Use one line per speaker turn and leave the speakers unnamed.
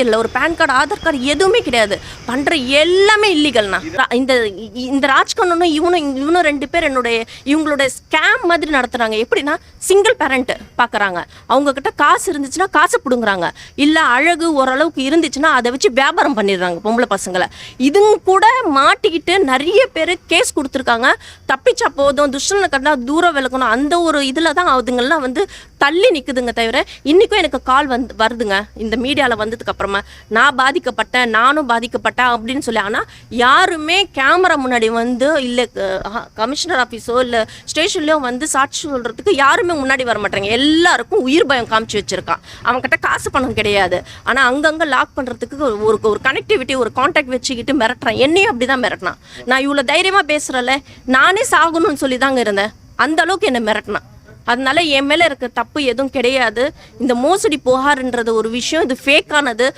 இல்லை, ஒரு pan card, Aadhaar card எதுவுமே கிடையாது. பண்ணுற எல்லாமே இல்லீகல்ண்ணா. இந்த ராஜ்கண்ணனும் இவனும் 2 பேர் இவங்களோட ஸ்கேம் மாதிரி நடத்துகிறாங்க. எப்படின்னா, சிங்கிள் பேரண்ட் பார்க்குறாங்க, அவங்கக்கிட்ட காசு இருந்துச்சுன்னா காசை பிடுங்குறாங்க, இல்லை அழகு ஓரளவுக்கு இருந்துச்சுன்னா அதை வச்சு வியாபாரம் பண்ணிடுறாங்க பொம்பளை பசங்களை. இதுங்க கூட மாட்டிக்கிட்டு நிறைய பேர் கேஸ் கொடுத்துருக்காங்க. தப்பிச்சா போதும், துஷ்டனை கண்டா தூரம் விலகணும், அந்த ஒரு இதில் தான் அதுங்கெல்லாம் தள்ளி நிற்குதுங்க. தவிர இன்றைக்கும் எனக்கு கால் வருதுங்க இந்த மீடியாவில் வந்ததுக்கு அப்புறமா, நான் பாதிக்கப்பட்டேன், நானும் பாதிக்கப்பட்டேன் அப்படின்னு சொல்லி. ஆனால் யாருமே கேமரா முன்னாடி இல்லை கமிஷனர் ஆஃபீஸோ இல்லை ஸ்டேஷன்லையோ சாட்சி சொல்கிறதுக்கு யாருமே முன்னாடி வர மாட்டாங்க. எல்லாருக்கும் உயிர் பயம் காமிச்சு வச்சுருக்கான். அவன்கிட்ட காசு பணம் கிடையாது, ஆனால் அங்கங்கே லாக் பண்ணுறதுக்கு ஒரு கனெக்டிவிட்டி, ஒரு கான்டாக்ட் வச்சுக்கிட்டு மிரட்டுறான். என்னையும் அப்படி தான் மிரட்டினான். நான் இவ்வளோ தைரியமாக பேசுகிறேன்ல, நானே சாகணும்னு சொல்லி தாங்க இருந்தேன். அந்த அளவுக்கு என்னை மிரட்டினான். அதனால என் மேலே இருக்க தப்பு எதுவும் கிடையாது. இந்த மோசடி புகார்ன்றது ஒரு விஷயம், இது ஃபேக்கானது.